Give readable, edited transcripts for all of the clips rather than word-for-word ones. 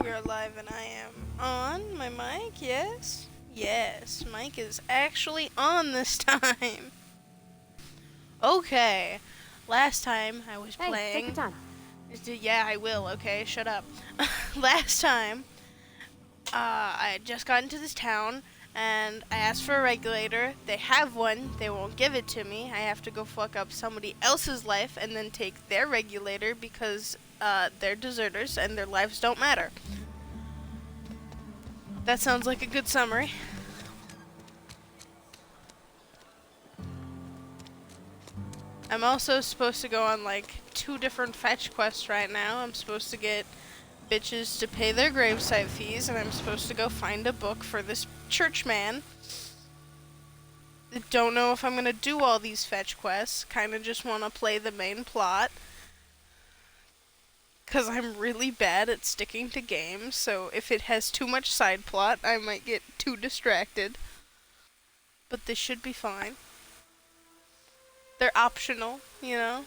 We're alive and I am on my mic, yes? Yes, mic is actually on this time. Okay, last time I was Hey, take your playing... time. Yeah, I will, okay, shut up. Last time, I had just gotten to this town, and I asked for a regulator. They have one, they won't give it to me. I have to go fuck up somebody else's life and then take their regulator because they're deserters and their lives don't matter. That sounds like a good summary. I'm also supposed to go on like 2 different fetch quests right now. I'm supposed to get bitches to pay their gravesite fees, and I'm supposed to go find a book for this church man. Don't know if I'm gonna do all these fetch quests. Kinda just wanna play the main plot. Cause I'm really bad at sticking to games, so if it has too much side plot, I might get too distracted. But this should be fine. They're optional, you know?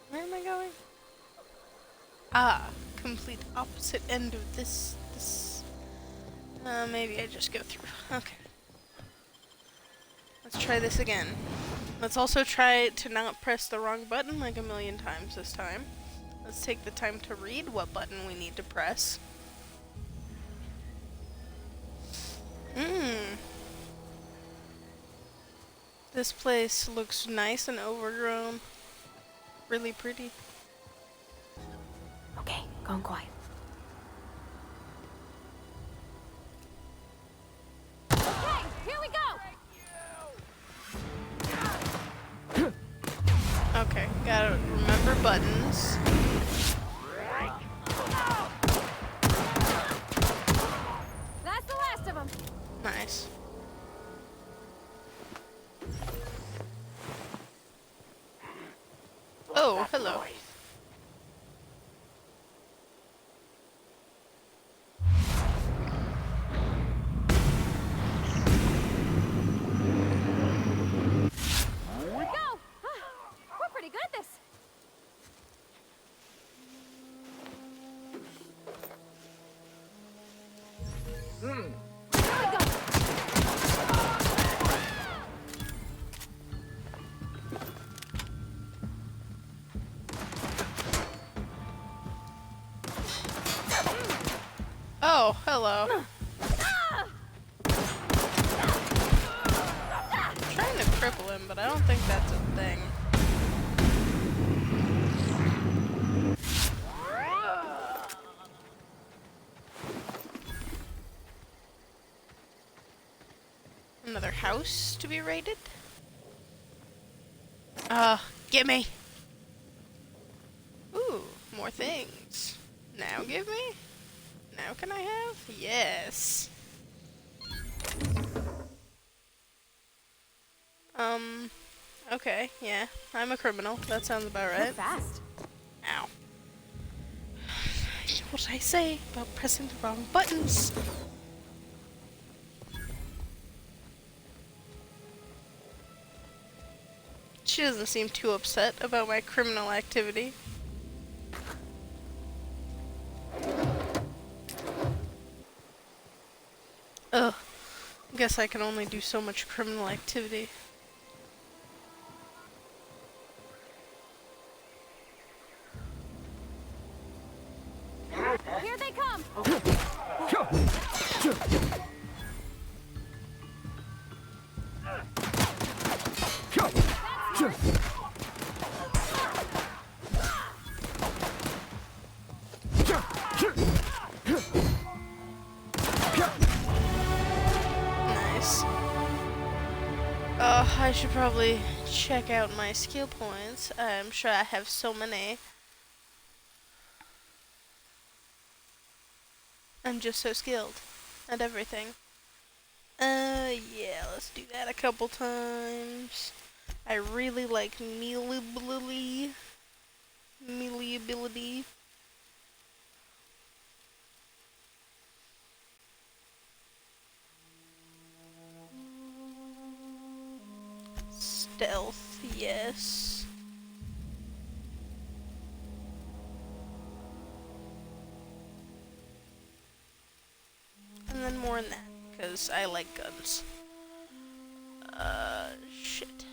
Where am I going? Ah, complete opposite end of this. Maybe I just go through. Okay. Let's try this again. Let's also try to not press the wrong button like a million times this time. Let's take the time to read what button we need to press. This place looks nice and overgrown. Really pretty. Okay, going quiet. Okay, here we go! Okay, gotta remember buttons. That's the last of them. Nice. Oh, hello. Go! We're pretty good at this. Here we go. Oh, hello. I'm trying to cripple him, but I don't think that's a thing. Another house to be raided? Gimme! Ooh, more things. Now give me? Now can I have? Yes. Okay, yeah. I'm a criminal. That sounds about You're right. fast. Ow. What did I say about pressing the wrong buttons? She doesn't seem too upset about my criminal activity. Ugh. Guess I can only do so much criminal activity. Here they come. Nice. I should probably check out my skill points. I'm sure I have so many. I'm just so skilled at everything. Yeah, let's do that a couple times. I really like melee ability. Stealth, yes. And then more than that, because I like guns. Shit.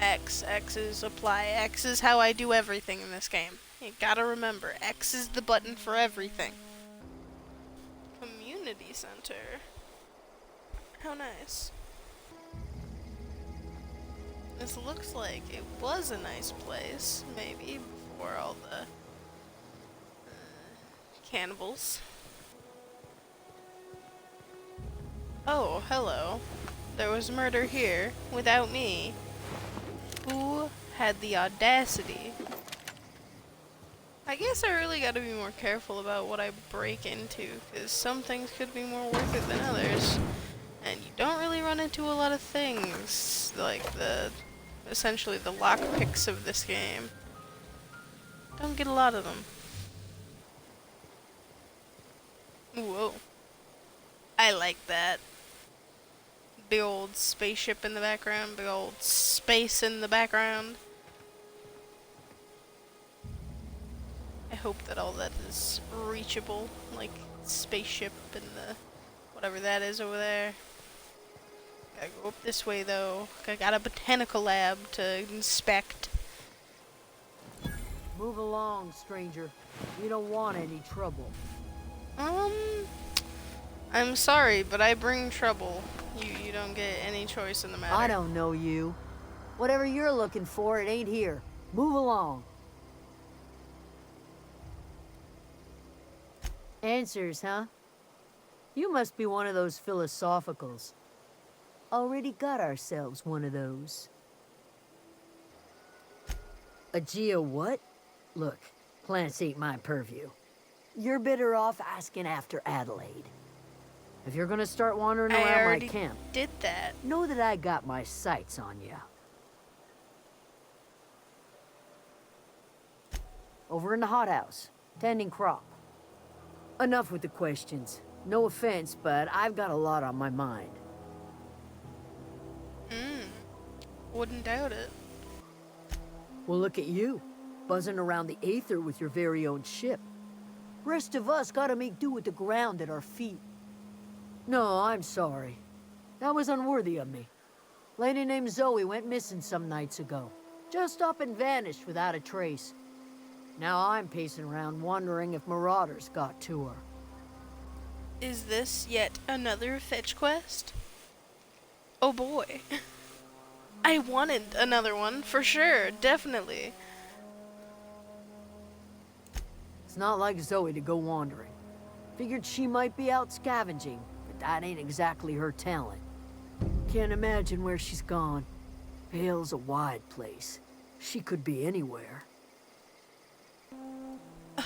X's apply. X is how I do everything in this game. You gotta remember, X is the button for everything. Community center. How nice. This looks like it was a nice place, maybe, before all the cannibals. Oh, hello. There was murder here, without me. Who had the audacity? I guess I really gotta be more careful about what I break into, because some things could be more worth it than others. And you don't really run into a lot of things, like essentially the lockpicks of this game. Don't get a lot of them. Whoa. I like that. Big old spaceship in the background, big old space in the background. I hope that all that is reachable, like spaceship and the whatever that is over there. Gotta go up this way though. I got a botanical lab to inspect. Move along, stranger. We don't want any trouble. I'm sorry, but I bring trouble. You don't get any choice in the matter. I don't know you. Whatever you're looking for, it ain't here. Move along. Answers, huh? You must be one of those philosophicals. Already got ourselves one of those. A geo what? Look, plants ain't my purview. You're better off asking after Adelaide. If you're gonna start wandering I around my already camp, did that. know that I got my sights on you. Over in the hothouse, tending crop. Enough with the questions. No offense, but I've got a lot on my mind. Wouldn't doubt it. Well, look at you, buzzing around the Aether with your very own ship. Rest of us gotta make do with the ground at our feet. No, I'm sorry. That was unworthy of me. Lady named Zoe went missing some nights ago. Just up and vanished without a trace. Now I'm pacing around wondering if marauders got to her. Is this yet another fetch quest? Oh boy. I wanted another one, for sure, definitely. It's not like Zoe to go wandering. Figured she might be out scavenging, but that ain't exactly her talent. Can't imagine where she's gone. Vale's a wide place. She could be anywhere.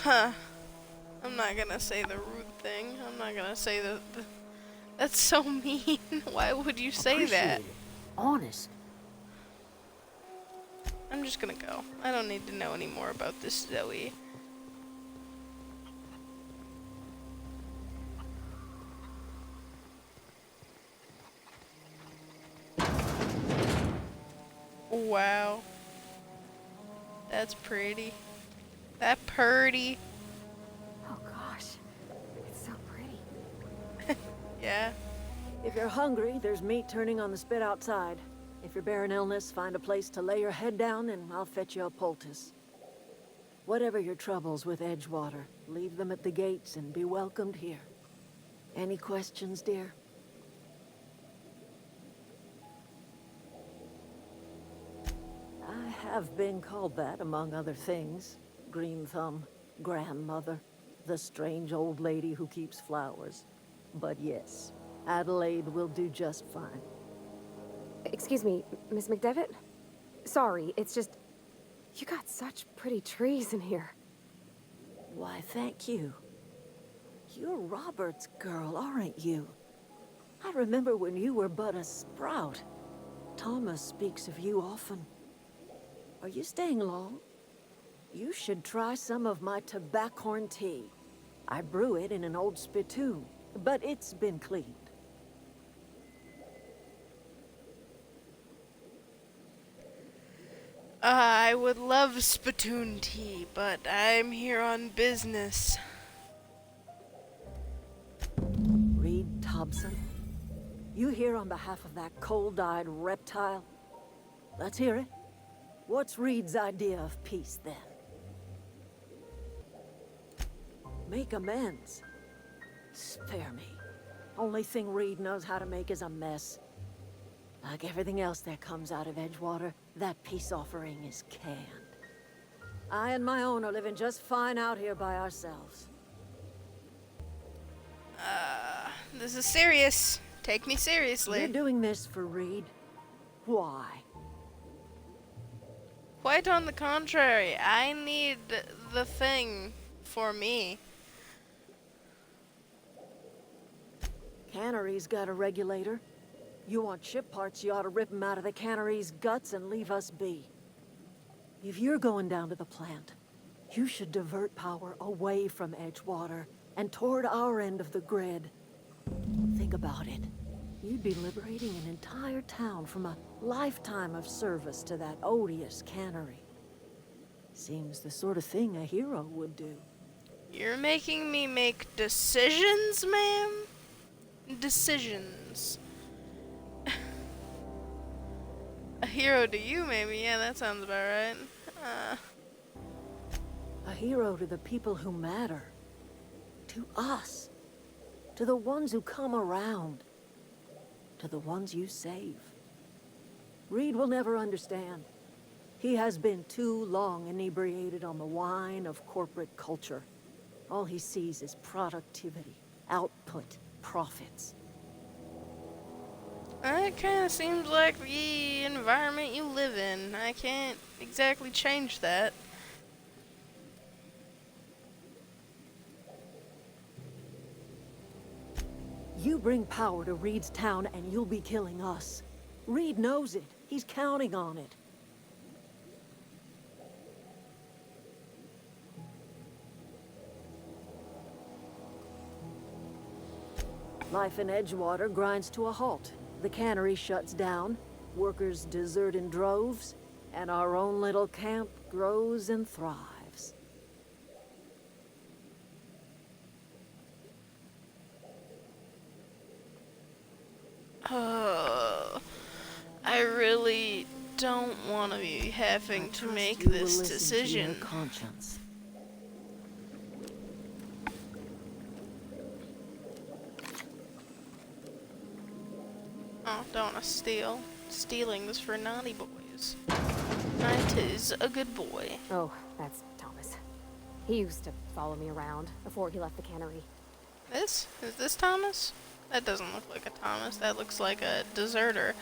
I'm not gonna say the rude thing. I'm not gonna say the that's so mean. Why would you say that? Appreciate it. Honest. I'm just gonna go. I don't need to know any more about this Zoe. Wow. That's pretty. That purty. Oh gosh, it's so pretty. Yeah. If you're hungry, there's meat turning on the spit outside. If you're bearing illness, find a place to lay your head down and I'll fetch you a poultice. Whatever your troubles with Edgewater, leave them at the gates and be welcomed here. Any questions, dear? I have been called that, among other things. Green Thumb, grandmother, the strange old lady who keeps flowers. But yes, Adelaide will do just fine. Excuse me, Miss McDevitt? Sorry, it's just... You got such pretty trees in here. Why, thank you. You're Robert's girl, aren't you? I remember when you were but a sprout. Thomas speaks of you often. Are you staying long? You should try some of my tobaccorn tea. I brew it in an old spittoon, but it's been cleaned. I would love spittoon tea, but I'm here on business. Reed Thompson, you here on behalf of that cold-eyed reptile? Let's hear it. What's Reed's idea of peace, then? Make amends. Spare me. Only thing Reed knows how to make is a mess. Like everything else that comes out of Edgewater, that peace offering is canned. I and my own are living just fine out here by ourselves. This is serious. Take me seriously. You're doing this for Reed. Why? Quite on the contrary, I need the thing for me. Cannery's got a regulator. You want ship parts, you ought to rip 'em out of the cannery's guts and leave us be. If you're going down to the plant, you should divert power away from Edgewater and toward our end of the grid. Think about it. You'd be liberating an entire town from a lifetime of service to that odious cannery. Seems the sort of thing a hero would do. You're making me make decisions, ma'am? Decisions. A hero to you, maybe. Yeah, that sounds about right. A hero to the people who matter. To us. To the ones who come around. To the ones you save. Reed will never understand. He has been too long inebriated on the wine of corporate culture. All he sees is productivity, output, profits. That kind of seems like the environment you live in. I can't exactly change that. You bring power to Reed's town and you'll be killing us. Reed knows it. He's counting on it. Life in Edgewater grinds to a halt. The cannery shuts down, workers desert in droves, and our own little camp grows and thrives. I really don't want to be having to Trust make you will this listen to decision. your conscience. Oh, don't want to steal. Stealing's for naughty boys. Knight is a good boy. Oh, that's Thomas. He used to follow me around before he left the cannery. Is this Thomas? That doesn't look like a Thomas. That looks like a deserter.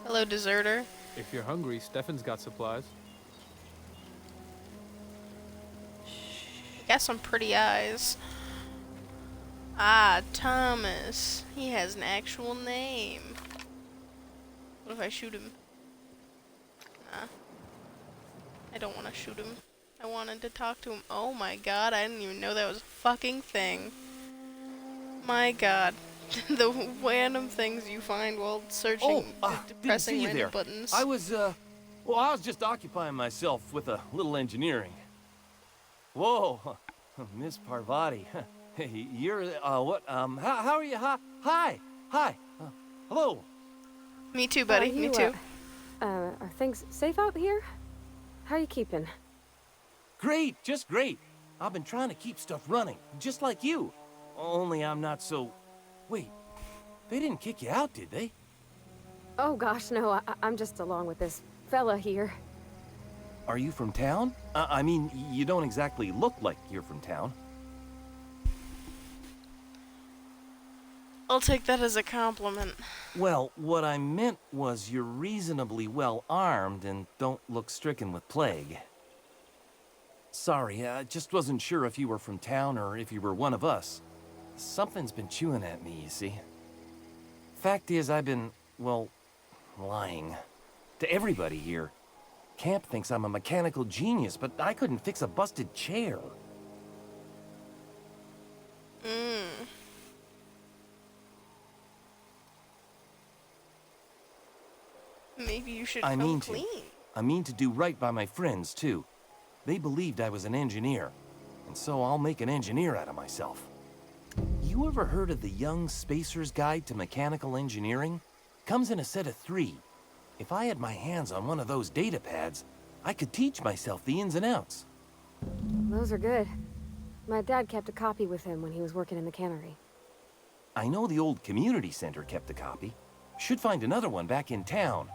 Hello, deserter. If you're hungry, Stefan's got supplies. Got some pretty eyes. Ah, Thomas. He has an actual name. What if I shoot him? Nah. I don't want to shoot him. I wanted to talk to him. Oh my god, I didn't even know that was a fucking thing. My god. The random things you find while searching, didn't pressing see you random there. buttons. I was just occupying myself with a little engineering. Whoa, Miss Parvati. Hey, you're, what, how are you? Hi, hello. Me too, buddy. Me too. Are things safe out here? How you keeping? Great, just great. I've been trying to keep stuff running, just like you. Only I'm not so... Wait, they didn't kick you out, did they? Oh gosh, no, I'm just along with this fella here. Are you from town? I mean, you don't exactly look like you're from town. I'll take that as a compliment. Well, what I meant was you're reasonably well armed and don't look stricken with plague. Sorry, I just wasn't sure if you were from town or if you were one of us. Something's been chewing at me, you see. Fact is, I've been, well, lying. To everybody here. Camp thinks I'm a mechanical genius, but I couldn't fix a busted chair. Maybe you should I come mean to. clean. I mean to do right by my friends, too. They believed I was an engineer, and so I'll make an engineer out of myself. You ever heard of the Young Spacer's Guide to Mechanical Engineering? Comes in a set of 3. If I had my hands on one of those data pads, I could teach myself the ins and outs. Those are good. My dad kept a copy with him when he was working in the cannery. I know the old community center kept a copy. Should find another one back in town.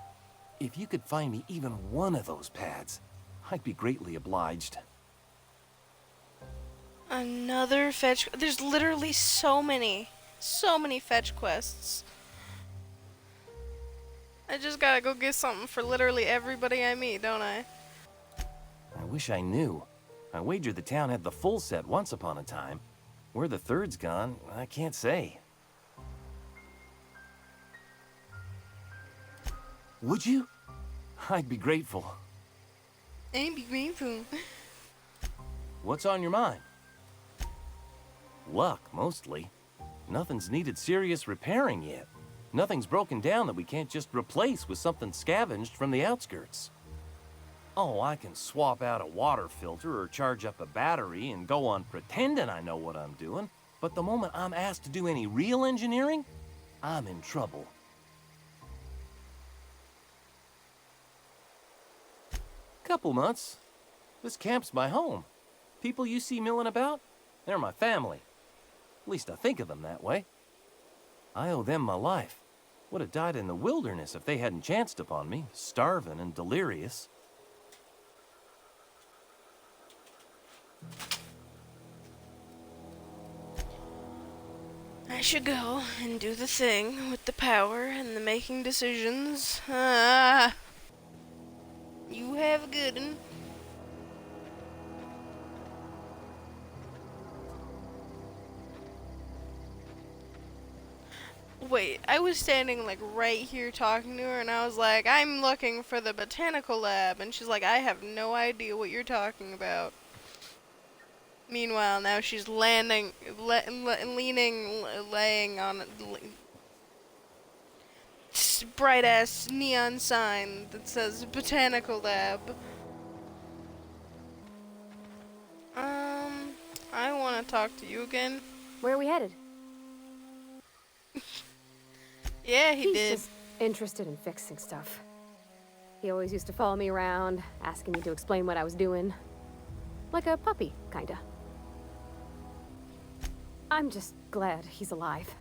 If you could find me even one of those pads, I'd be greatly obliged. Another fetch. There's literally so many fetch quests. I just gotta go get something for literally everybody I meet, don't I? I wish I knew. I wagered the town had the full set once upon a time. Where the third's gone, I can't say. Would you? I'd be grateful. Ain't be grateful. What's on your mind? Luck, mostly. Nothing's needed serious repairing yet. Nothing's broken down that we can't just replace with something scavenged from the outskirts. Oh, I can swap out a water filter or charge up a battery and go on pretending I know what I'm doing, but the moment I'm asked to do any real engineering, I'm in trouble. Couple months. This camp's my home. People you see milling about, they're my family. At least I think of them that way. I owe them my life. Would have died in the wilderness if they hadn't chanced upon me, starving and delirious. I should go and do the thing with the power and the making decisions. You have a good one. Wait, I was standing like right here talking to her and I was like, I'm looking for the botanical lab, and she's like, I have no idea what you're talking about. Meanwhile, now she's laying on a bright ass neon sign that says botanical lab. I want to talk to you again. Where are we headed? Yeah, he He's did. just interested in fixing stuff. He always used to follow me around, asking me to explain what I was doing. Like a puppy, kinda. I'm just glad he's alive.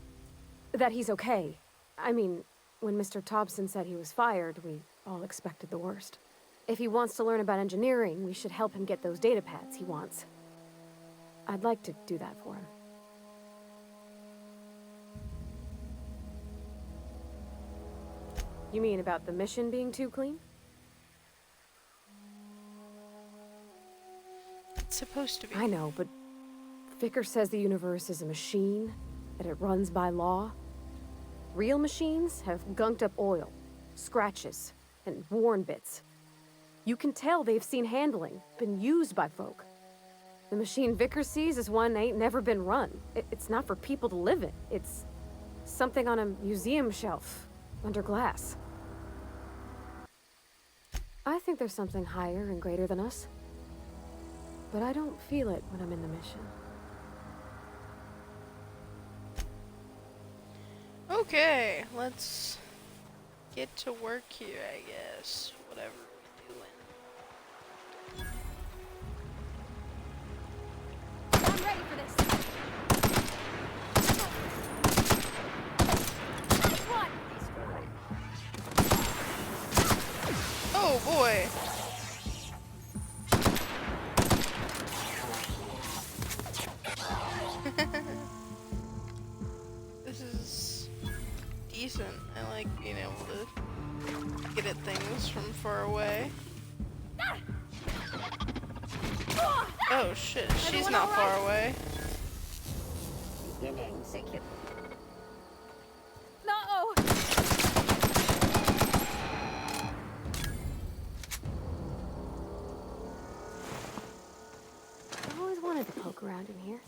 That he's okay. I mean, when Mr. Thompson said he was fired, we all expected the worst. If he wants to learn about engineering, we should help him get those data pads he wants. I'd like to do that for him. You mean about the mission being too clean? It's supposed to be. I know, but Vickers says the universe is a machine, that it runs by law. Real machines have gunked up oil, scratches, and worn bits. You can tell they've seen handling, been used by folk. The machine Vickers sees is one ain't never been run. It's not for people to live in. It's something on a museum shelf, under glass. I think there's something higher and greater than us. But I don't feel it when I'm in the mission. Okay, let's get to work here, I guess. Whatever we're doing. I'm ready for this. Nice one. Oh boy. This is decent. I like being able to get at things from far away. Oh shit, she's Everyone not all far right? away. No! I've always wanted to poke around in here.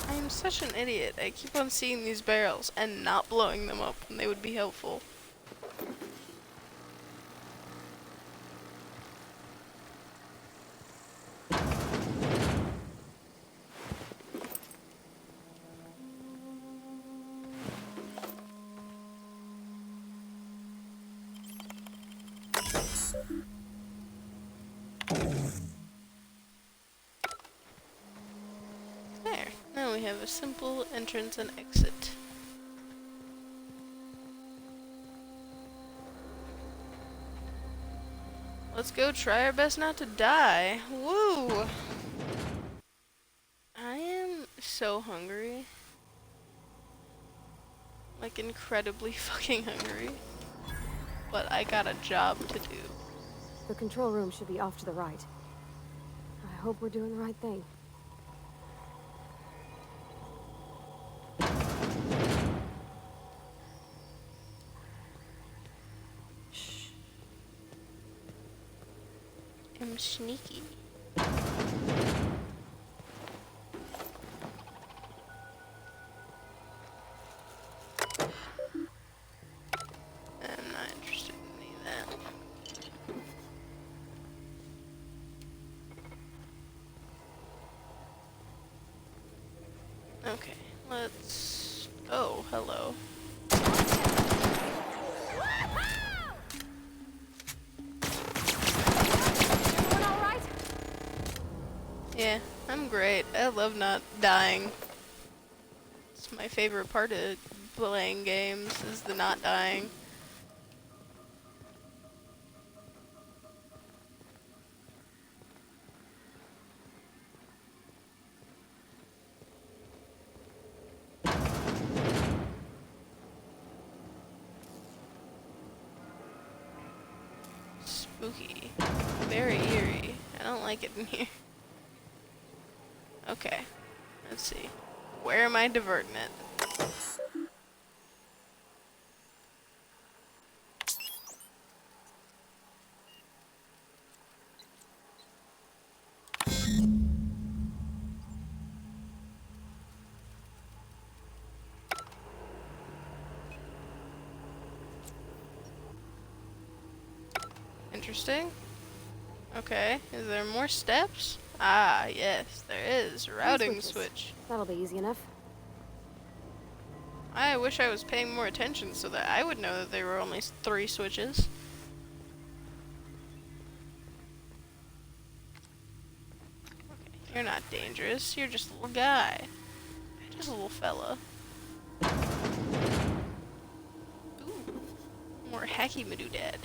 I'm I'm such an idiot. I keep on seeing these barrels and not blowing them up when they would be helpful. There. Now we have a simple entrance and exit. Let's go try our best not to die. Woo! I am so hungry. Like, incredibly fucking hungry. But I got a job to do. The control room should be off to the right. I hope we're doing the right thing. Shh. I'm sneaky. I'm not interested in any of that. Okay, let's... Oh, hello. Everyone all right? Yeah, I'm great. I love not dying. It's my favorite part of playing games, is the not dying. Spooky. Very eerie. I don't like it in here. Okay. Let's see. Where am I diverting it? Interesting. Okay, is there more steps? Ah, yes, there is. Routing switches. switch. That'll be easy enough. I wish I was paying more attention so that I would know that there were only 3 switches. Okay, you're not dangerous. You're just a little guy. Just a little fella. Ooh, more hacky madoodad.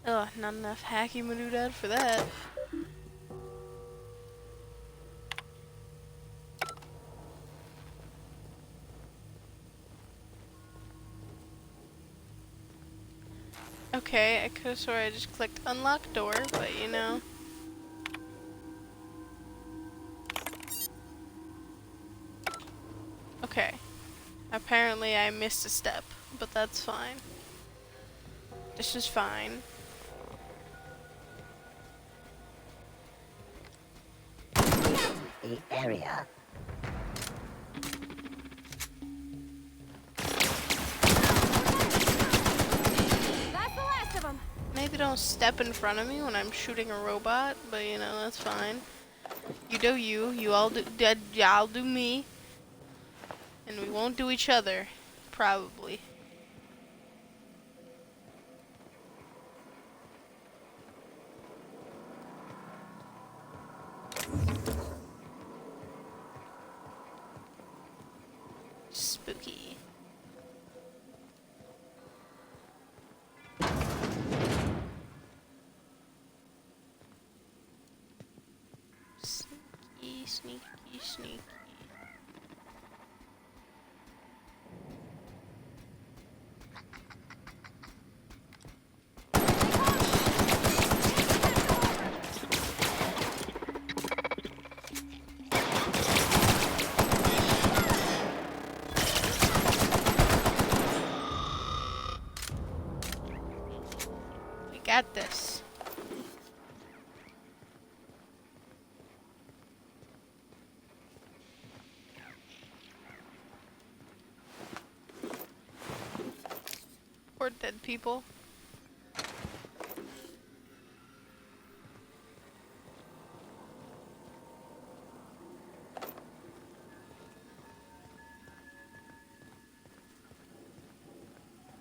Ugh, not enough hacky madoodad for that. Okay, I could've swore I just clicked unlock door, but you know. Okay. Apparently I missed a step, but that's fine. This is fine. The area. That's the last of them. Maybe don't step in front of me when I'm shooting a robot, but you know, that's fine. You do you, you all do, y'all do me. And we won't do each other, probably. Spooky. Sneaky, sneaky, sneaky. We got this. Poor dead people.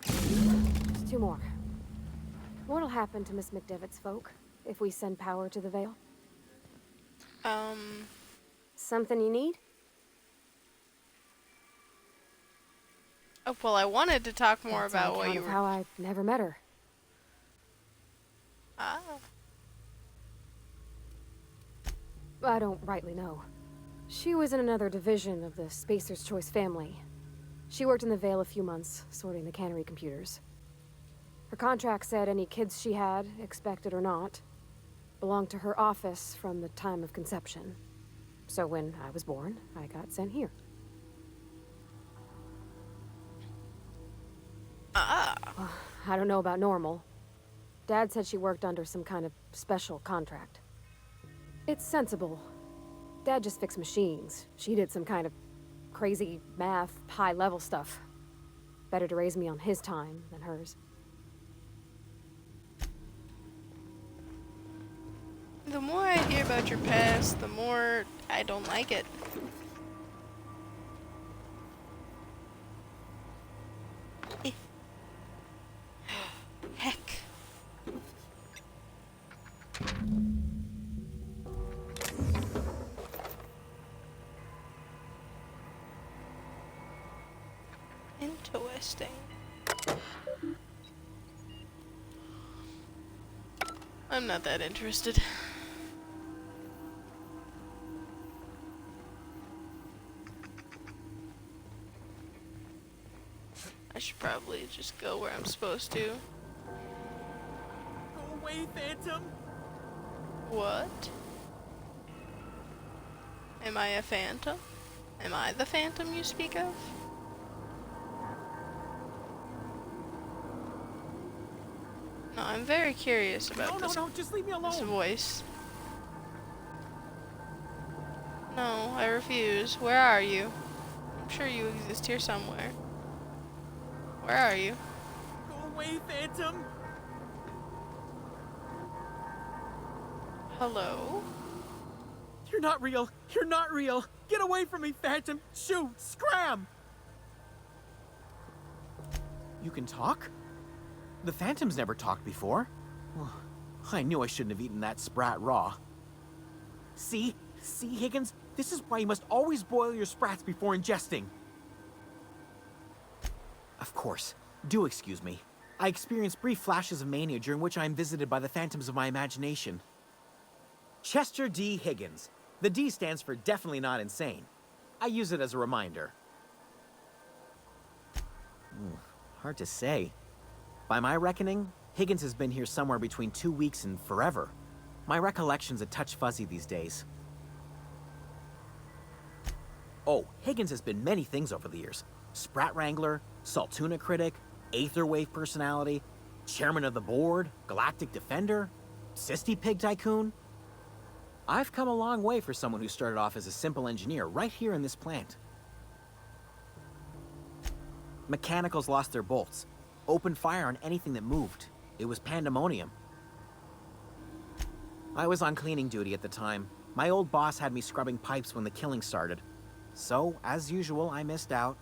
Just two more. What'll happen to Miss McDevitt's folk if we send power to the Vale? Something you need? Oh, well, I wanted to talk more That's about on what account you of were. how I never met her. Ah. I don't rightly know. She was in another division of the Spacer's Choice family. She worked in the Vale a few months, sorting the cannery computers. Her contract said any kids she had, expected or not, belonged to her office from the time of conception. So when I was born, I got sent here. Ah. I don't know about normal. Dad said she worked under some kind of special contract. It's sensible. Dad just fixed machines. She did some kind of crazy math, high-level stuff. Better to raise me on his time than hers. The more I hear about your past, the more I don't like it. Eh. Heck. Interesting. I'm not that interested. I should probably just go where I'm supposed to. Go away, Phantom! What? Am I a phantom? Am I the phantom you speak of? No, I'm very curious about this Just leave me alone! voice. No, I refuse. Where are you? I'm sure you exist here somewhere. Where are you? Go away, Phantom! Hello? You're not real! You're not real! Get away from me, Phantom! Shoot! Scram! You can talk? The Phantom's never talked before. Well, I knew I shouldn't have eaten that sprat raw. See? See, Higgins? This is why you must always boil your sprats before ingesting. Of course. Do excuse me. I experience brief flashes of mania during which I am visited by the phantoms of my imagination. Chester D. Higgins. The D stands for definitely not insane. I use it as a reminder. Hard to say. By my reckoning, Higgins has been here somewhere between 2 weeks and forever. My recollection's a touch fuzzy these days. Oh, Higgins has been many things over the years. Sprat Wrangler, Saltuna Critic, Aetherwave Personality, Chairman of the Board, Galactic Defender, Sisty Pig Tycoon. I've come a long way for someone who started off as a simple engineer right here in this plant. Mechanicals lost their bolts. Opened fire on anything that moved. It was pandemonium. I was on cleaning duty at the time. My old boss had me scrubbing pipes when the killing started. So, as usual, I missed out.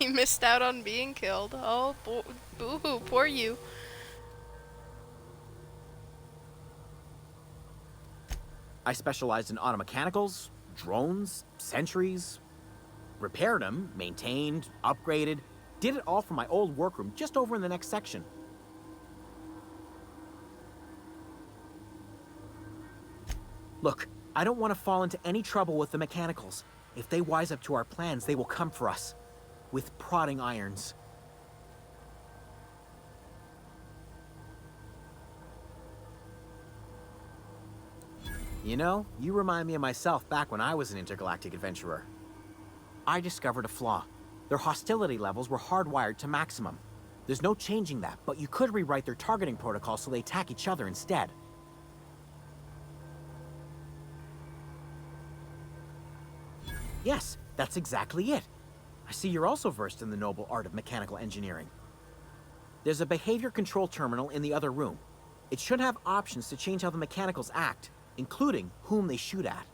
You missed out on being killed. Oh, boo-hoo, poor you. I specialized in automechanicals, drones, sentries. Repaired them, maintained, upgraded. Did it all from my old workroom just over in the next section. Look, I don't want to fall into any trouble with the mechanicals. If they wise up to our plans, they will come for us. With prodding irons. You know, you remind me of myself back when I was an intergalactic adventurer. I discovered a flaw. Their hostility levels were hardwired to maximum. There's no changing that, but you could rewrite their targeting protocol so they attack each other instead. Yes, that's exactly it. I see you're also versed in the noble art of mechanical engineering. There's a behavior control terminal in the other room. It should have options to change how the mechanicals act, including whom they shoot at.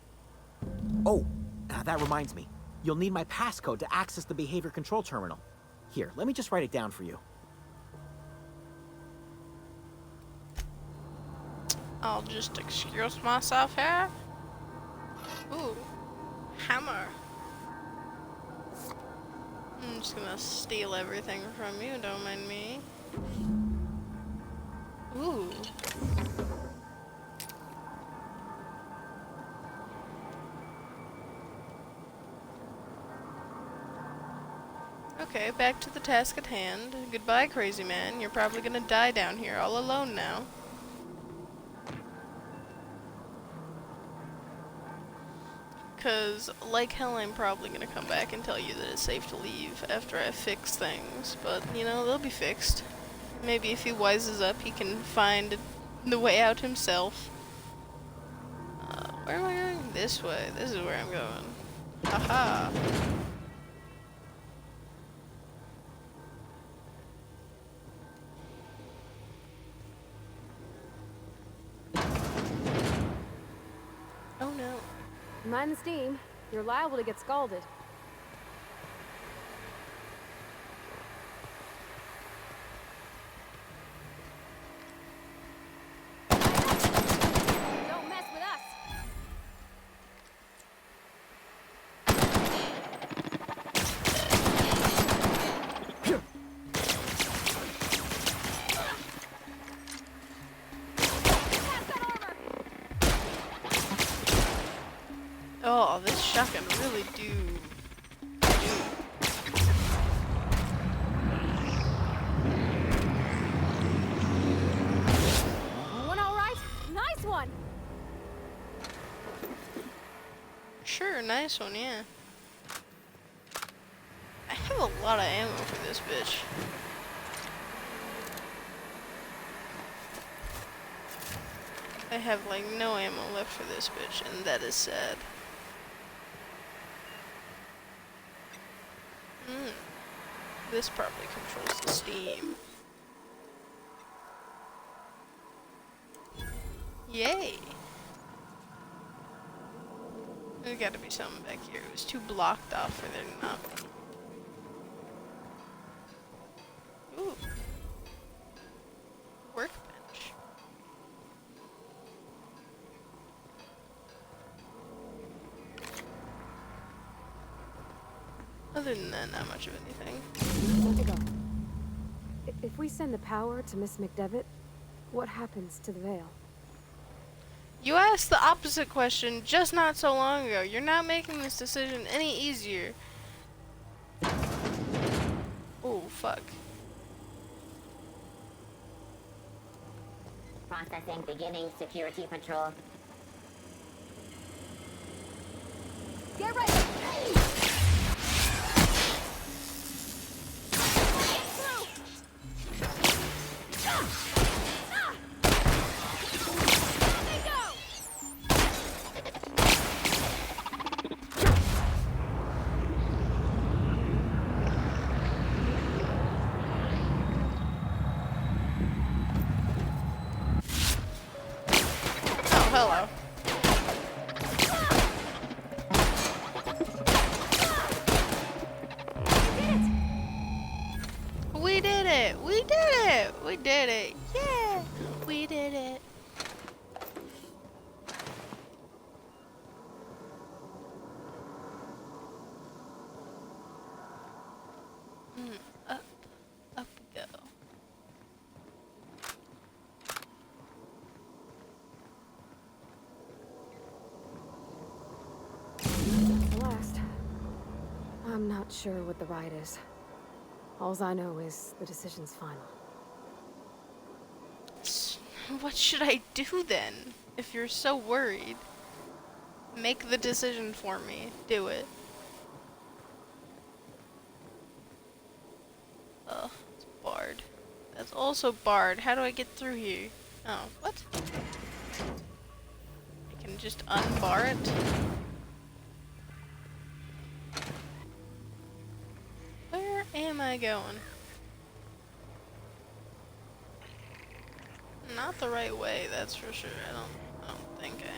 Oh, that reminds me. You'll need my passcode to access the behavior control terminal. Here, let me just write it down for you. I'll just excuse myself here. Ooh, hammer. I'm just gonna steal everything from you, don't mind me. Ooh. Okay, back to the task at hand. Goodbye, crazy man. You're probably gonna die down here all alone now. Because, like hell, I'm probably gonna come back and tell you that it's safe to leave after I fix things. But, you know, they'll be fixed. Maybe if he wises up, he can find the way out himself. Where am I going? This way. This is where I'm going. Haha. Oh no. Mind the steam. You're liable to get scalded. Don't mess with us. Oh, this shotgun really do. One all right? Nice one. Sure, nice one, yeah. I have a lot of ammo for this bitch. I have like no ammo left for this bitch, and that is sad. This probably controls the steam. Yay! There's gotta be something back here. It was too blocked off for there to not be. Ooh. Workbench. Other than that, not much of anything. Let it go. If we send the power to Miss McDevitt, what happens to the veil? You asked the opposite question just not so long ago. You're not making this decision any easier. Oh, fuck. Processing beginning security patrol. Get ready! Hello. We did it! We did it! We did it! Yeah! We did it! Up. Up we go. The last. I'm not sure what the right is. Alls I know is the decision's final. What should I do then? If you're so worried, make the decision for me. Do it. Oh, it's barred. That's also barred. How do I get through here? Oh, what? I can just unbar it? am I going? Not the right way, that's for sure. I don't think I am.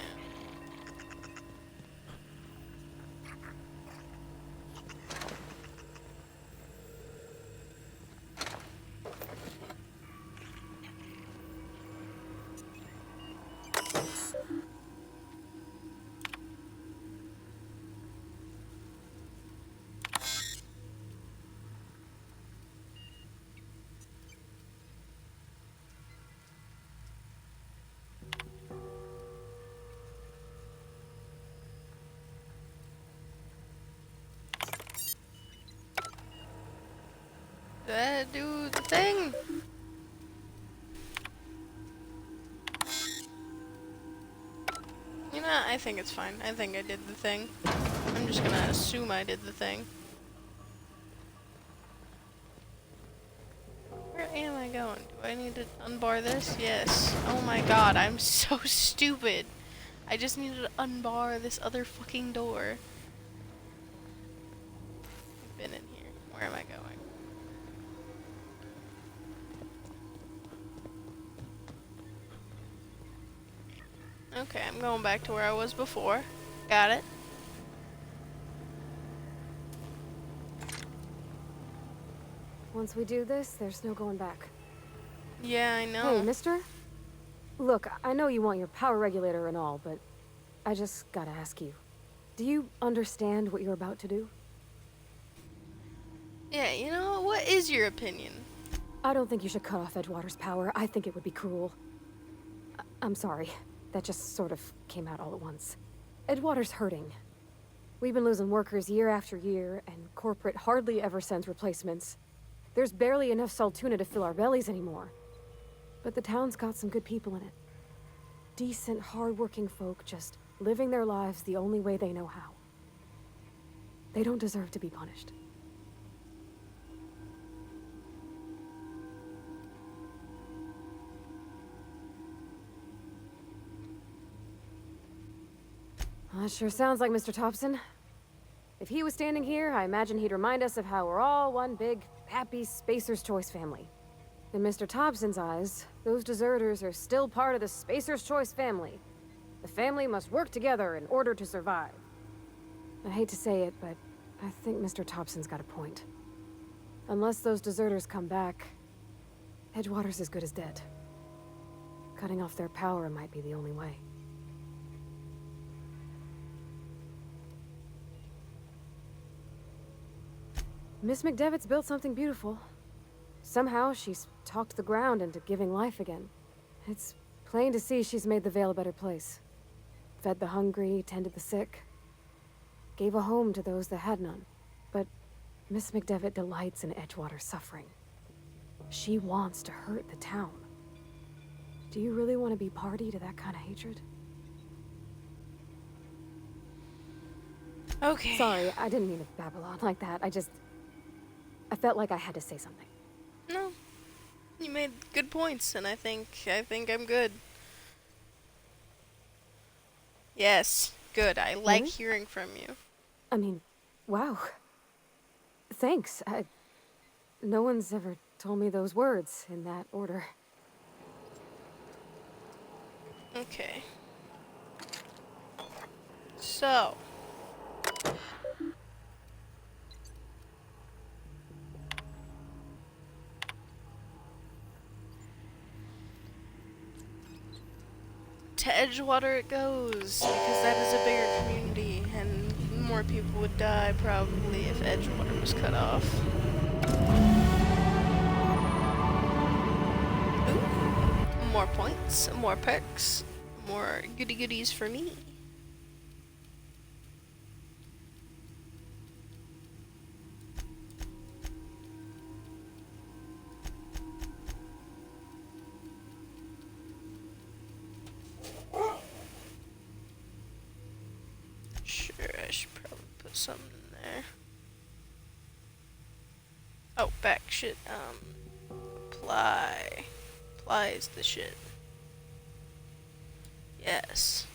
Did I do the thing? You know, I think it's fine. I think I did the thing. I'm just gonna assume I did the thing. Where am I going? Do I need to unbar this? Yes. Oh my god, I'm so stupid. I just needed to unbar this other fucking door. I've been in here. Where am I going? Okay, I'm going back to where I was before. Got it. Once we do this, there's no going back. Yeah, I know. Hey, mister? Look, I know you want your power regulator and all, but I just gotta ask you. Do you understand what you're about to do? Yeah, you know, what is your opinion? I don't think you should cut off Edgewater's power. I think it would be cruel. I'm sorry. That just sort of came out all at once. Edgewater's hurting. We've been losing workers year after year, and corporate hardly ever sends replacements. There's barely enough Saltuna to fill our bellies anymore. But the town's got some good people in it. Decent, hard-working folk just living their lives the only way they know how. They don't deserve to be punished. That sure sounds like Mr. Thompson. If he was standing here, I imagine he'd remind us of how we're all one big, happy Spacer's Choice family. In Mr. Thompson's eyes, those deserters are still part of the Spacer's Choice family. The family must work together in order to survive. I hate to say it, but I think Mr. Thompson's got a point. Unless those deserters come back, Edgewater's as good as dead. Cutting off their power might be the only way. Miss McDevitt's built something beautiful. Somehow, she's talked the ground into giving life again. It's plain to see she's made the Vale a better place. Fed the hungry, tended the sick. Gave a home to those that had none. But Miss McDevitt delights in Edgewater's suffering. She wants to hurt the town. Do you really want to be party to that kind of hatred? Okay. Sorry, I didn't mean to babble on like that. I felt like I had to say something. No. You made good points, and I think I'm good. Yes, good. I like Really? hearing from you. I mean, wow. Thanks. No one's ever told me those words in that order. Okay. So. To Edgewater it goes, because that is a bigger community, and more people would die probably if Edgewater was cut off. Ooh, more points, more perks, more goody goodies for me. Sure, I should probably put something in there. Oh, back shit. Apply. Apply is the shit. Yes.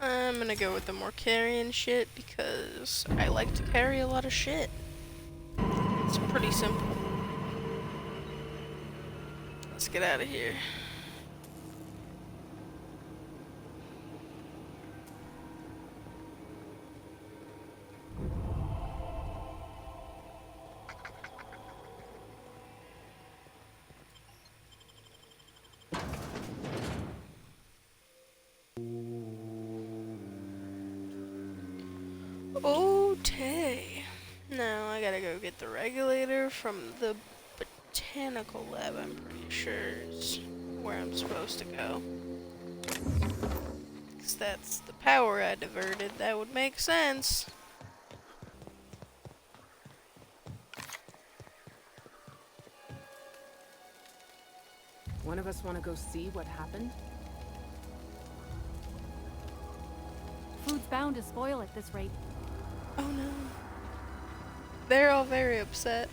I'm gonna go with the more carrying shit because I like to carry a lot of shit. It's pretty simple. Let's get out of here. Okay. Now I gotta go get the regulator from the botanical lab. I'm pretty sure is where I'm supposed to go. Because that's the power I diverted. That would make sense. One of us want to go see what happened? Food's bound to spoil at this rate. Oh no. They're all very upset.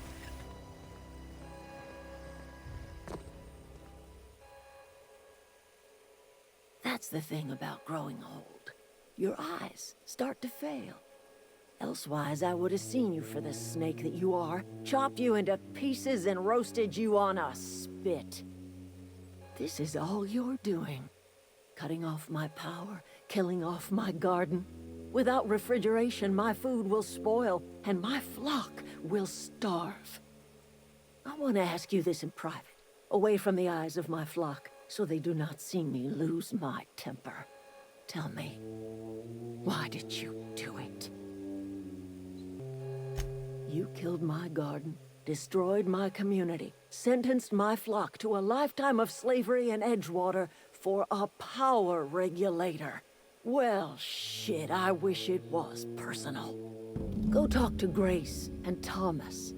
That's the thing about growing old. Your eyes start to fail. Elsewise, I would have seen you for the snake that you are, chopped you into pieces and roasted you on a spit. This is all you're doing. Cutting off my power, killing off my garden. Without refrigeration, my food will spoil, and my flock will starve. I want to ask you this in private, away from the eyes of my flock, so they do not see me lose my temper. Tell me, why did you do it? You killed my garden, destroyed my community, sentenced my flock to a lifetime of slavery in Edgewater for a power regulator. Well, shit, I wish it was personal. Go talk to Grace and Thomas.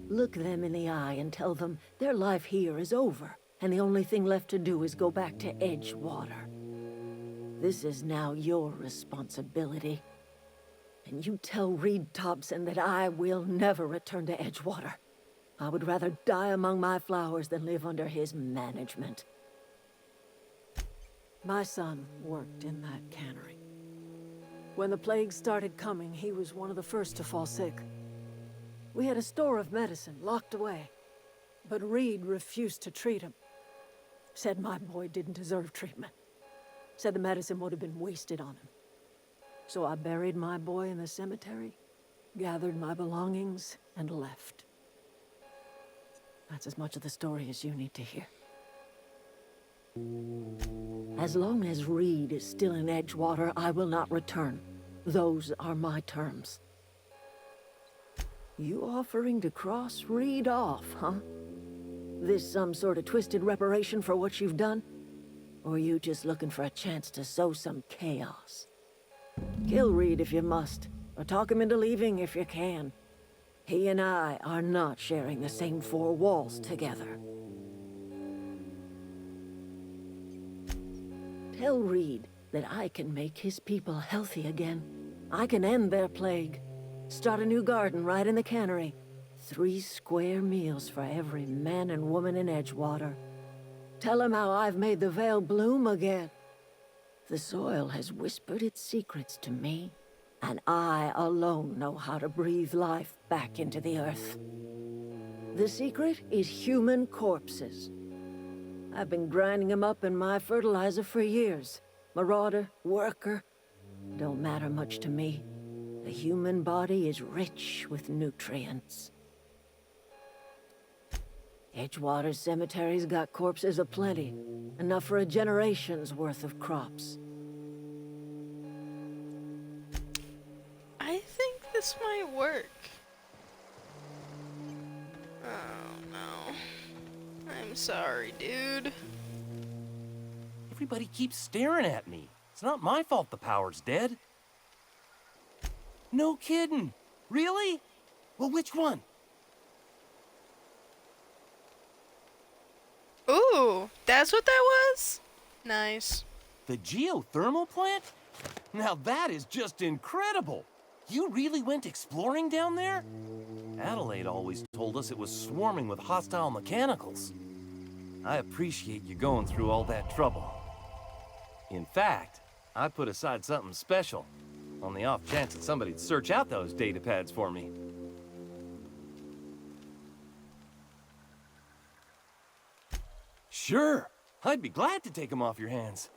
Look them in the eye and tell them their life here is over, and the only thing left to do is go back to Edgewater. This is now your responsibility. And you tell Reed Thompson that I will never return to Edgewater. I would rather die among my flowers than live under his management. My son worked in that cannery. When the plague started coming, he was one of the first to fall sick. We had a store of medicine locked away, but Reed refused to treat him. Said my boy didn't deserve treatment. Said the medicine would have been wasted on him. So I buried my boy in the cemetery, gathered my belongings, and left. That's as much of the story as you need to hear. As long as Reed is still in Edgewater, I will not return. Those are my terms. You offering to cross Reed off, huh? This some sort of twisted reparation for what you've done? Or you just looking for a chance to sow some chaos? Kill Reed if you must, or talk him into leaving if you can. He and I are not sharing the same four walls together. Tell Reed that I can make his people healthy again. I can end their plague. Start a new garden right in the cannery. 3 square meals for every man and woman in Edgewater. Tell him how I've made the Vale bloom again. The soil has whispered its secrets to me, and I alone know how to breathe life back into the earth. The secret is human corpses. I've been grinding them up in my fertilizer for years. Marauder, worker, don't matter much to me. The human body is rich with nutrients. Edgewater's cemetery's got corpses aplenty, enough for a generation's worth of crops. I think this might work. Oh no. I'm sorry, dude. Everybody keeps staring at me. It's not my fault the power's dead. No kidding. Really? Well, which one? Ooh, that's what that was? Nice. The geothermal plant? Now that is just incredible. You really went exploring down there? Adelaide always told us it was swarming with hostile mechanicals. I appreciate you going through all that trouble. In fact, I put aside something special, on the off chance that somebody'd search out those data pads for me. Sure, I'd be glad to take them off your hands.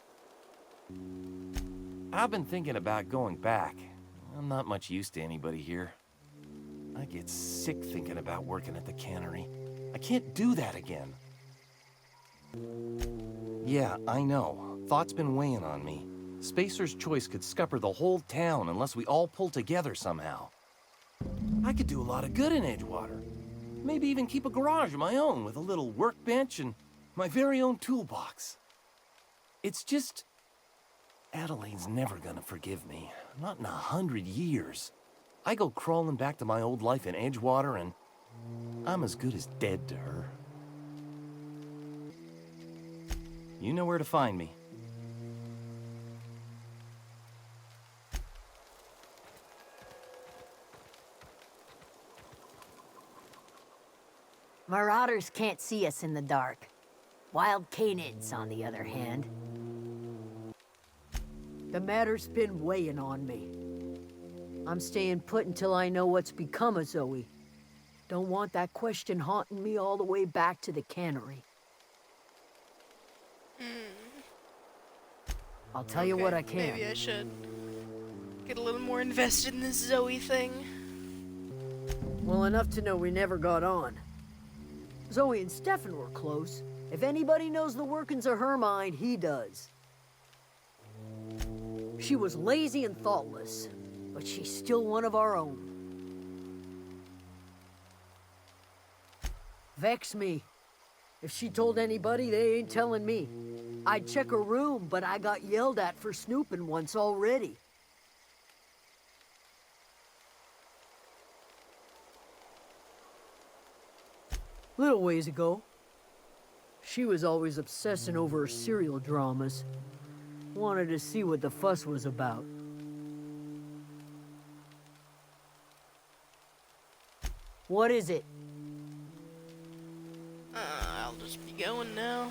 I've been thinking about going back. I'm not much use to anybody here. I get sick thinking about working at the cannery. I can't do that again. Yeah, I know. Thought's been weighing on me. Spacer's Choice could scupper the whole town unless we all pull together somehow. I could do a lot of good in Edgewater. Maybe even keep a garage of my own with a little workbench and my very own toolbox. It's just... Adelaide's never gonna forgive me. Not in 100 years. I go crawling back to my old life in Edgewater and I'm as good as dead to her. You know where to find me. Marauders can't see us in the dark. Wild canids, on the other hand. The matter's been weighing on me. I'm staying put until I know what's become of Zoe. Don't want that question haunting me all the way back to the cannery. I'll tell you what I can. Maybe I should get a little more invested in this Zoe thing. Well, enough to know we never got on. Zoe and Stefan were close. If anybody knows the workings of her mind, he does. She was lazy and thoughtless, but she's still one of our own. Vex me. If she told anybody, they ain't telling me. I'd check her room, but I got yelled at for snooping once already. Little ways ago, she was always obsessing over her serial dramas. Wanted to see what the fuss was about. What is it? I'll just be going now.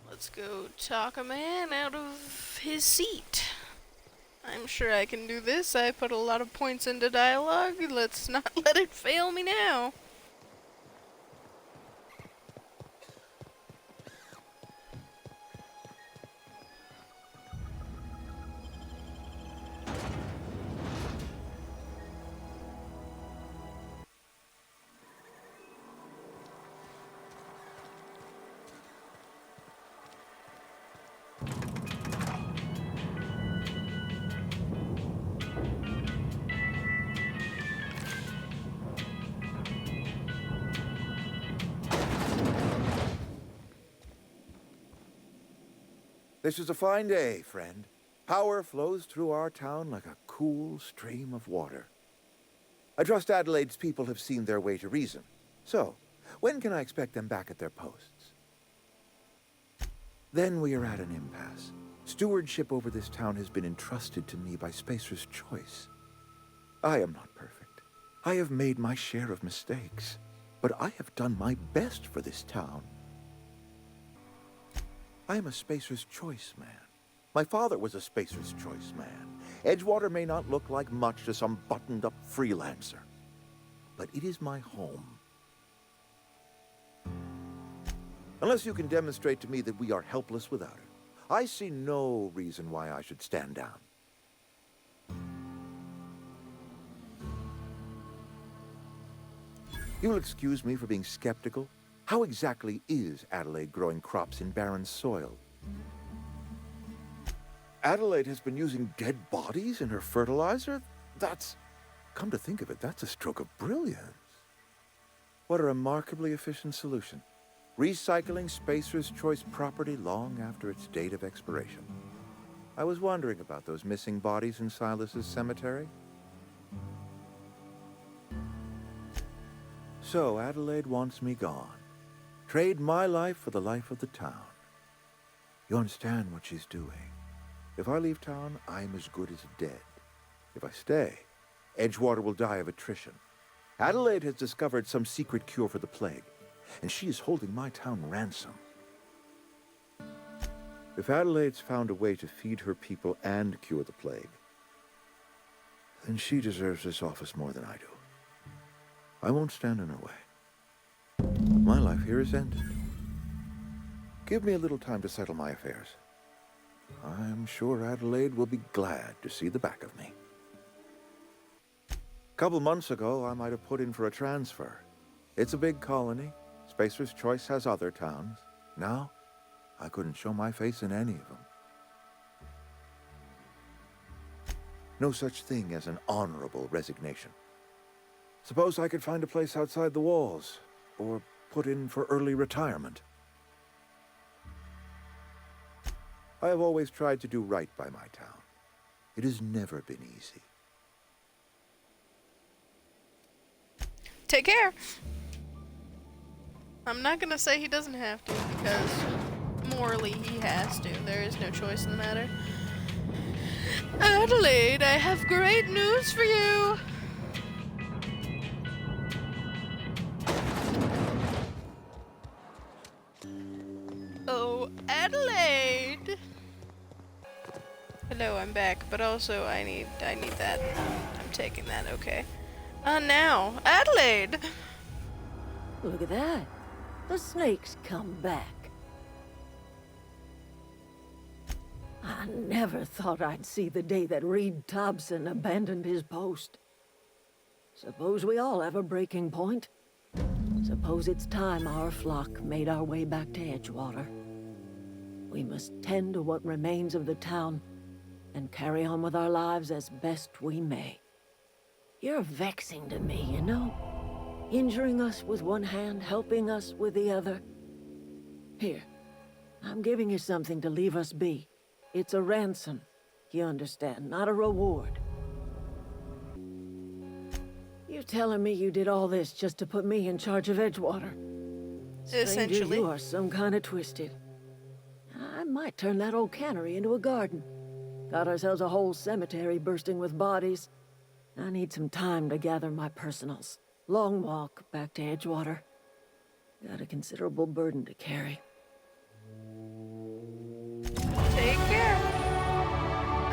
Let's go talk a man out of his seat. I'm sure I can do this. I put a lot of points into dialogue. Let's not let it fail me now. This is a fine day, friend. Power flows through our town like a cool stream of water. I trust Adelaide's people have seen their way to reason. So, when can I expect them back at their posts? Then we are at an impasse. Stewardship over this town has been entrusted to me by Spacer's Choice. I am not perfect. I have made my share of mistakes. But I have done my best for this town. I am a Spacer's Choice man. My father was a Spacer's Choice man. Edgewater may not look like much to some buttoned-up freelancer, but it is my home. Unless you can demonstrate to me that we are helpless without it, I see no reason why I should stand down. You'll excuse me for being skeptical. How exactly is Adelaide growing crops in barren soil? Adelaide has been using dead bodies in her fertilizer? Come to think of it, that's a stroke of brilliance. What a remarkably efficient solution. Recycling Spacer's Choice property long after its date of expiration. I was wondering about those missing bodies in Silas's cemetery. So Adelaide wants me gone. Trade my life for the life of the town. You understand what she's doing. If I leave town, I'm as good as dead. If I stay, Edgewater will die of attrition. Adelaide has discovered some secret cure for the plague, and she is holding my town ransom. If Adelaide's found a way to feed her people and cure the plague, then she deserves this office more than I do. I won't stand in her way. My life here is ended. Give me a little time to settle my affairs. I'm sure Adelaide will be glad to see the back of me. A couple months ago, I might have put in for a transfer. It's a big colony. Spacer's Choice has other towns. Now, I couldn't show my face in any of them. No such thing as an honorable resignation. Suppose I could find a place outside the walls, or put in for early retirement. I have always tried to do right by my town. It has never been easy. Take care. I'm not gonna say he doesn't have to, because morally he has to. There is no choice in the matter. Adelaide, I have great news for you. Oh, Adelaide. Hello, I'm back, but also I need that. I'm taking that, okay. Now, Adelaide. Look at that. The snake's come back. I never thought I'd see the day that Reed Thompson abandoned his post. Suppose we all have a breaking point. Suppose it's time our flock made our way back to Edgewater. We must tend to what remains of the town and carry on with our lives as best we may. You're vexing to me, you know? Injuring us with one hand, helping us with the other. Here, I'm giving you something to leave us be. It's a ransom, you understand, not a reward. You telling me you did all this just to put me in charge of Edgewater? Stranger, Essentially. you are some kind of twisted. I might turn that old cannery into a garden. Got ourselves a whole cemetery bursting with bodies. I need some time to gather my personals. Long walk back to Edgewater. Got a considerable burden to carry. Take care.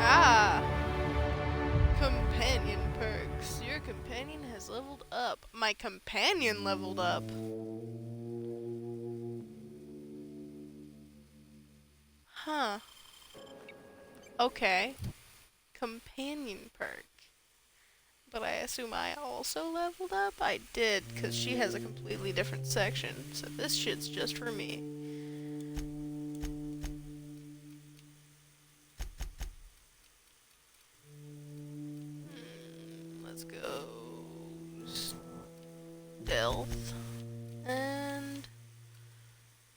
Ah. Companion perks. Your companion has leveled up. My companion leveled up. Huh. Okay. Companion perk. But I assume I also leveled up? I did, because she has a completely different section. So this shit's just for me. Let's go stealth and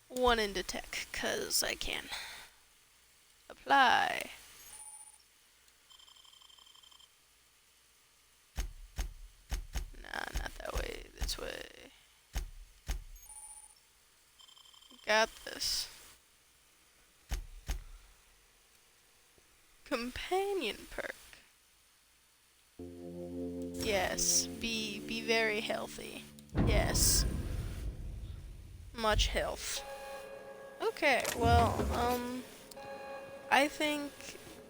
one into tech, cause I can. Apply. Nah, not that way. This way. Got this. Companion perk. Yes, be very healthy. Yes. Much health. Okay, well, I think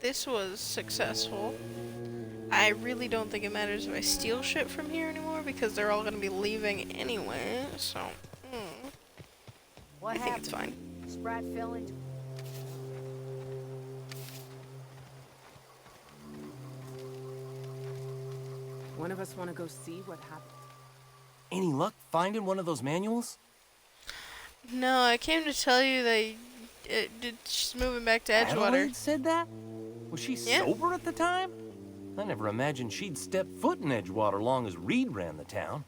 this was successful. I really don't think it matters if I steal shit from here anymore because they're all gonna be leaving anyway, so I think it's fine. Sprat fell into... One of us want to go see what happened. Any luck finding one of those manuals? No, I came to tell you that she's moving back to Edgewater. Adelaide said that? Was she Yeah. sober at the time? I never imagined she'd step foot in Edgewater long as Reed ran the town.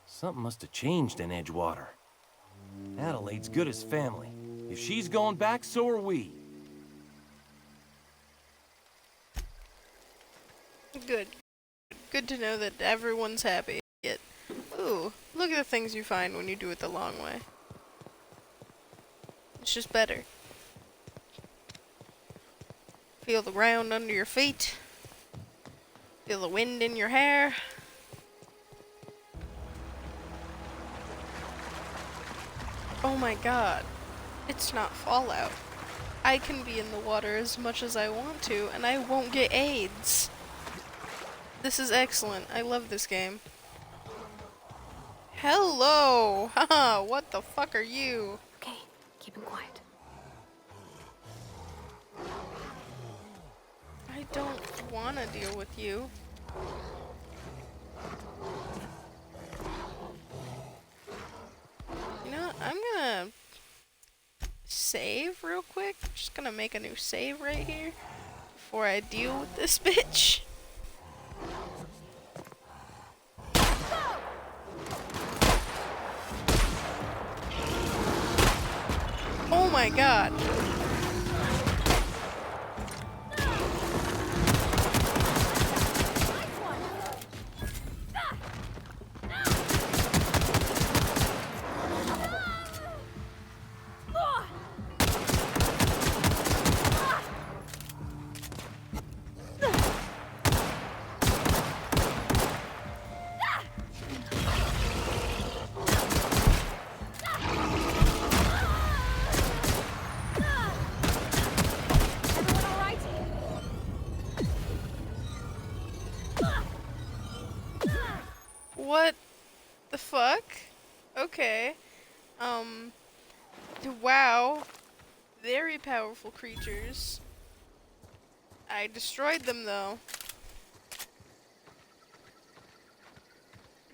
Something must have changed in Edgewater. Adelaide's good as family. If she's going back, so are we. Good. Good to know that everyone's happy. Yet, ooh, look at the things you find when you do it the long way. It's just better. Feel the ground under your feet. Feel the wind in your hair. Oh my god. It's not Fallout. I can be in the water as much as I want to, and I won't get AIDS. This is excellent. I love this game. Hello! Haha, what the fuck are you? Okay, keep him quiet. I don't want to deal with you. You know what? I'm gonna save real quick. Just gonna make a new save right here before I deal with this bitch. Oh my god. What the fuck? Okay. Wow. Very powerful creatures. I destroyed them though.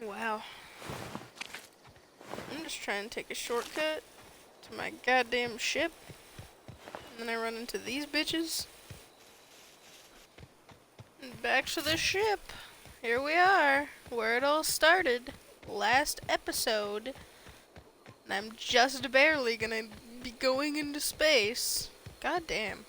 Wow. I'm just trying to take a shortcut to my goddamn ship. And then I run into these bitches. And back to the ship. Here we are, where it all started. Last episode. And I'm just barely gonna be going into space. God damn.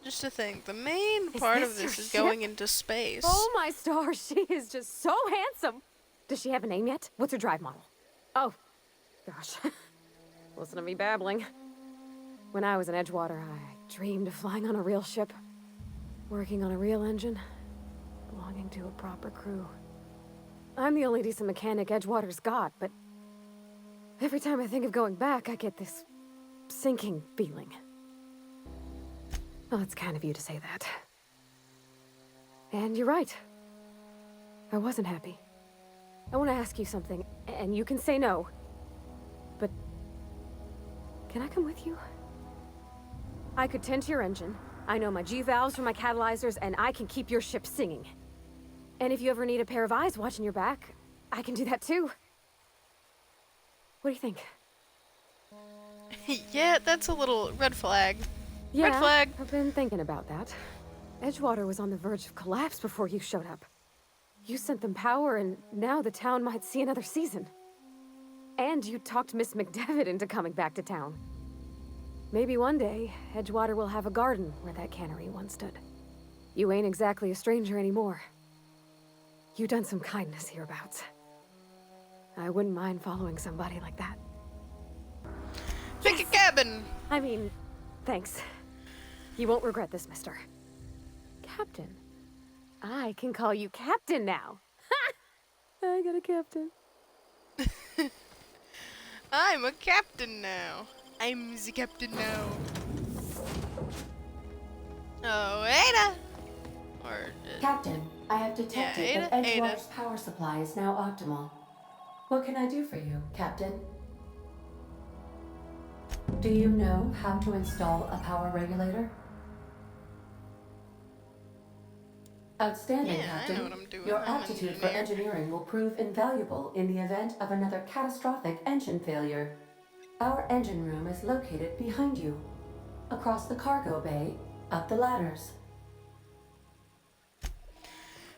Just to think, the main part of this is going into space. Oh my stars, she is just so handsome. Does she have a name yet? What's her drive model? Oh, gosh. Listen to me babbling. When I was in Edgewater, I dreamed of flying on a real ship. Working on a real engine, belonging to a proper crew. I'm the only decent mechanic Edgewater's got, but every time I think of going back, I get this sinking feeling. Well, it's kind of you to say that. And you're right. I wasn't happy. I want to ask you something, and you can say no. But can I come with you? I could tend to your engine. I know my G-valves for my catalyzers, and I can keep your ship singing. And if you ever need a pair of eyes watching your back, I can do that too. What do you think? Yeah, that's a little red flag. Yeah, red flag. I've been thinking about that. Edgewater was on the verge of collapse before you showed up. You sent them power, and now the town might see another season. And you talked Miss McDevitt into coming back to town. Maybe one day, Edgewater will have a garden where that cannery once stood. You ain't exactly a stranger anymore. You've done some kindness hereabouts. I wouldn't mind following somebody like that. Pick a cabin! I mean, thanks. You won't regret this, mister. Captain. I can call you Captain now. Ha! I got a captain. I'm a captain now. I'm the captain now. Oh, Ada! Or, Captain, I have detected yeah, that Edgewater's power supply is now optimal. What can I do for you, Captain? Do you know how to install a power regulator? Outstanding, Yeah, Captain. I know what I'm doing. Your I'm an aptitude for engineer. engineering will prove invaluable in the event of another catastrophic engine failure. Our engine room is located behind you. Across the cargo bay, up the ladders.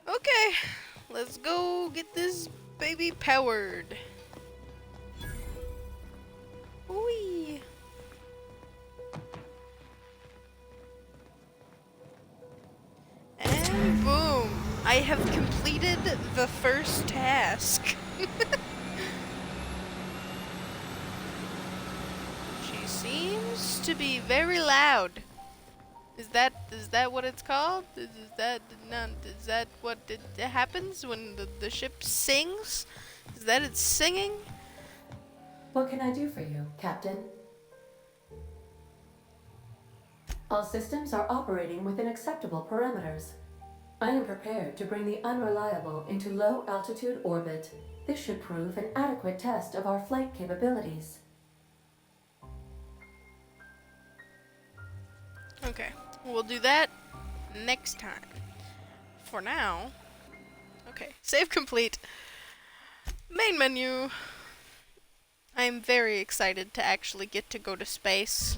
Okay, let's go get this baby powered. Whee! And boom! I have completed the first task. She seems to be very loud. Is that what it's called? Is that what it happens when the ship sings? Is that it's singing? What can I do for you, Captain? All systems are operating within acceptable parameters. I am prepared to bring the unreliable into low-altitude orbit. This should prove an adequate test of our flight capabilities. Okay, we'll do that next time. For now, okay, save complete. Main menu. I'm very excited to actually get to go to space.